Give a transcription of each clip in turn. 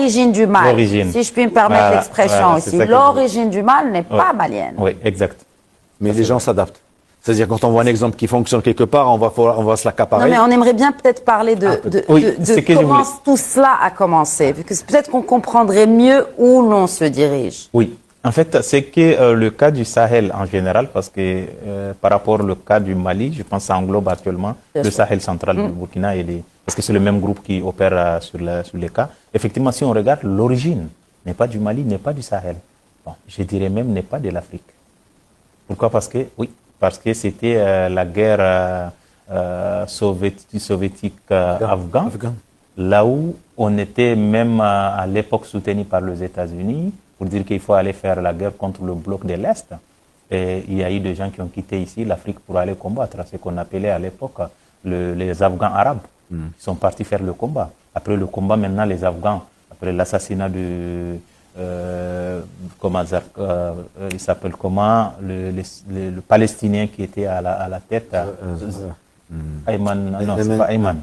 l'origine du mal, si je puis me permettre l'expression aussi. L'origine du mal n'est pas malienne. Oui, exact. Mais les gens s'adaptent. C'est-à-dire, quand on voit un exemple qui fonctionne quelque part, on va se l'accaparer. Non, mais on aimerait bien peut-être parler de comment tout cela a commencé. Peut-être qu'on comprendrait mieux où l'on se dirige. Oui. En fait, c'est que le cas du Sahel en général, parce que par rapport au cas du Mali, je pense que ça englobe actuellement le Sahel central du Burkina, parce que c'est le même groupe qui opère sur les cas. Effectivement, si on regarde, l'origine n'est pas du Mali, n'est pas du Sahel. Bon, je dirais même n'est pas de l'Afrique. Pourquoi? Parce que c'était la guerre soviétique afghane, là où on était même à l'époque soutenu par les États-Unis pour dire qu'il faut aller faire la guerre contre le bloc de l'Est. Et il y a eu des gens qui ont quitté ici l'Afrique pour aller combattre, ce qu'on appelait à l'époque les Afghans arabes. Ils sont partis faire le combat. Après le combat, maintenant, les Afghans, après l'assassinat de... il s'appelle comment, le Palestinien qui était à la tête, Ayman, non, c'est pas Ayman,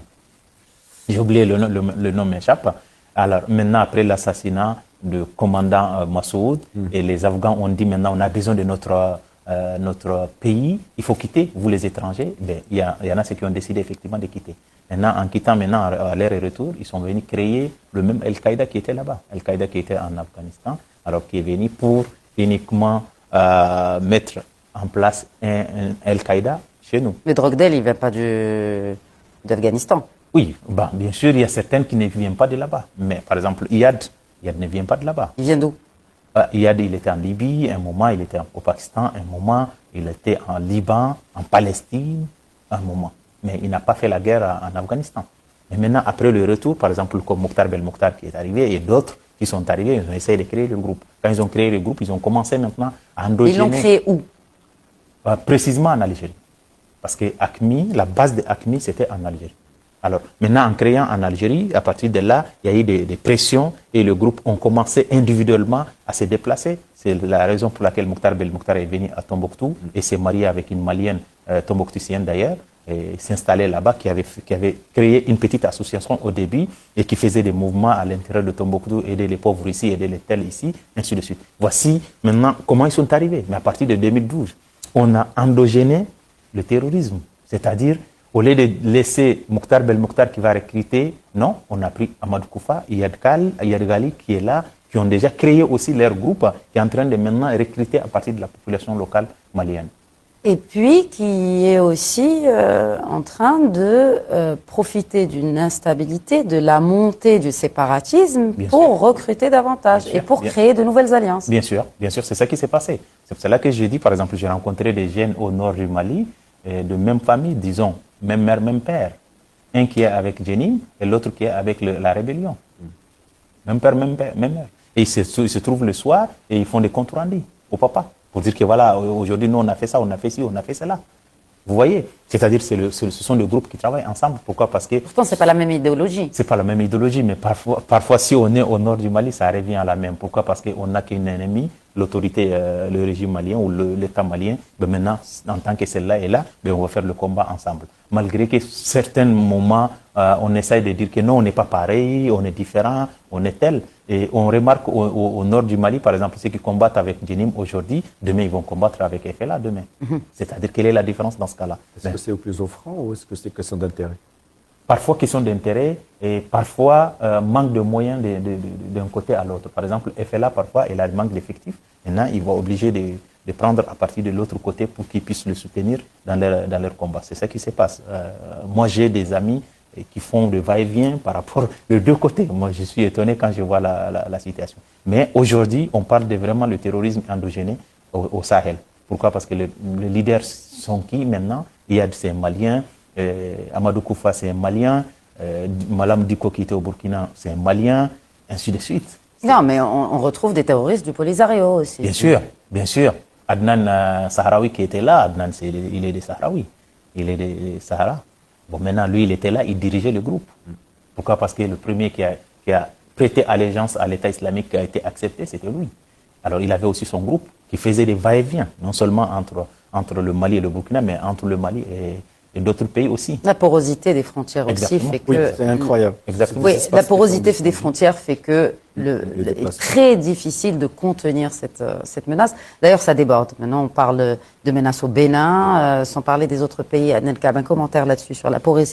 j'ai oublié le nom m'échappe. Alors maintenant, après l'assassinat du commandant Massoud, et les Afghans ont dit maintenant on a besoin de notre pays, il faut quitter, vous les étrangers. Ben, il y en a ceux qui ont décidé effectivement de quitter. Maintenant, en quittant maintenant à l'air et retour, ils sont venus créer le même Al-Qaïda qui était là-bas. Al-Qaïda qui était en Afghanistan, alors qui est venu pour uniquement mettre en place un Al-Qaïda chez nous. Le Drogdel, il ne vient pas d'Afghanistan. Oui, bah, bien sûr, il y a certaines qui ne viennent pas de là-bas. Mais par exemple, Iyad ne vient pas de là-bas. Il vient d'où? Iyad, il était en Libye, un moment, il était au Pakistan, un moment, il était en Liban, en Palestine, un moment. Mais il n'a pas fait la guerre en Afghanistan. Et maintenant, après le retour, par exemple, comme Mokhtar Belmokhtar qui est arrivé et d'autres qui sont arrivés, ils ont essayé de créer le groupe. Quand ils ont créé le groupe, ils ont commencé maintenant à endogéner. Ils l'ont créé où? Précisément en Algérie. Parce que AQMI, la base de AQMI, c'était en Algérie. Alors, maintenant, en créant en Algérie, à partir de là, il y a eu des pressions et le groupe ont commencé individuellement à se déplacer. C'est la raison pour laquelle Mokhtar Belmokhtar est venu à Tombouctou et s'est marié avec une Malienne tombouctusienne d'ailleurs, et s'installait là-bas, qui avait créé une petite association au début et qui faisait des mouvements à l'intérieur de Tombouctou, aider les pauvres ici, aider les tels ici, ainsi de suite. Voici maintenant comment ils sont arrivés. Mais à partir de 2012, on a endogéné le terrorisme. C'est-à-dire, au lieu de laisser Mokhtar Belmokhtar qui va recruter, non, on a pris Amadou Koufa, Iyad Ghali qui est là, qui ont déjà créé aussi leur groupe, qui est en train de maintenant recruter à partir de la population locale malienne. Et puis qui est aussi en train de profiter d'une instabilité, de la montée du séparatisme pour recruter davantage et pour créer de nouvelles alliances. Bien sûr, c'est ça qui s'est passé. C'est pour cela que j'ai dit, par exemple, j'ai rencontré des jeunes au nord du Mali, de même famille, disons, même mère, même père. Un qui est avec Jenim et l'autre qui est avec la rébellion. Même père, même mère. Et ils se trouvent le soir et ils font des comptes rendus au papa. Pour dire que voilà, aujourd'hui, nous, on a fait ça, on a fait ci, on a fait cela. Vous voyez? C'est-à-dire que ce sont des groupes qui travaillent ensemble. Pourquoi? Parce que... Pourtant, ce n'est pas la même idéologie. Ce n'est pas la même idéologie, mais parfois, si on est au nord du Mali, ça revient à la même. Pourquoi? Parce qu'on n'a qu'un ennemi, l'autorité, le régime malien ou l'État malien. Ben maintenant, en tant que celle-là est là, ben on va faire le combat ensemble. Malgré que certains moments, on essaye de dire que non, on n'est pas pareil, on est différent, on est tel. Et on remarque au nord du Mali, par exemple, ceux qui combattent avec Jenim aujourd'hui, demain, ils vont combattre avec FLA demain. C'est-à-dire, quelle est la différence dans ce cas-là? Est-ce que c'est au plus offrant ou est-ce que c'est question d'intérêt? Parfois question d'intérêt et parfois manque de moyens d'un côté à l'autre. Par exemple, FLA, parfois, il a manque d'effectifs. Maintenant, il va obliger de prendre à partir de l'autre côté pour qu'ils puissent le soutenir dans leur combat. C'est ça qui se passe. Moi, j'ai des amis qui font le va-et-vient par rapport aux deux côtés. Moi, je suis étonné quand je vois la situation. Mais aujourd'hui, on parle de vraiment le terrorisme endogéné au Sahel. Pourquoi? Parce que les leaders sont qui maintenant? Iyad, c'est un Malien. Amadou Koufa, c'est un Malien. Malam Diko, qui était au Burkina, c'est un Malien. Ainsi de suite. Non, mais on retrouve des terroristes du Polisario aussi. Bien sûr. Adnan Sahraoui qui était là, Adnan, il est des Sahraoui. Il est des Sahara. Bon, maintenant, lui, il était là, il dirigeait le groupe. Pourquoi? Parce que le premier qui a prêté allégeance à l'État islamique qui a été accepté, c'était lui. Alors, il avait aussi son groupe qui faisait des va-et-vient, non seulement entre le Mali et le Burkina, mais entre le Mali Et d'autres pays aussi. La porosité des frontières aussi fait que... Oui, c'est incroyable. Exactement. Oui, la porosité des frontières fait que est très difficile de contenir cette menace. D'ailleurs, ça déborde. Maintenant, on parle de menaces au Bénin, sans parler des autres pays. Anelka, un commentaire là-dessus sur la porosité.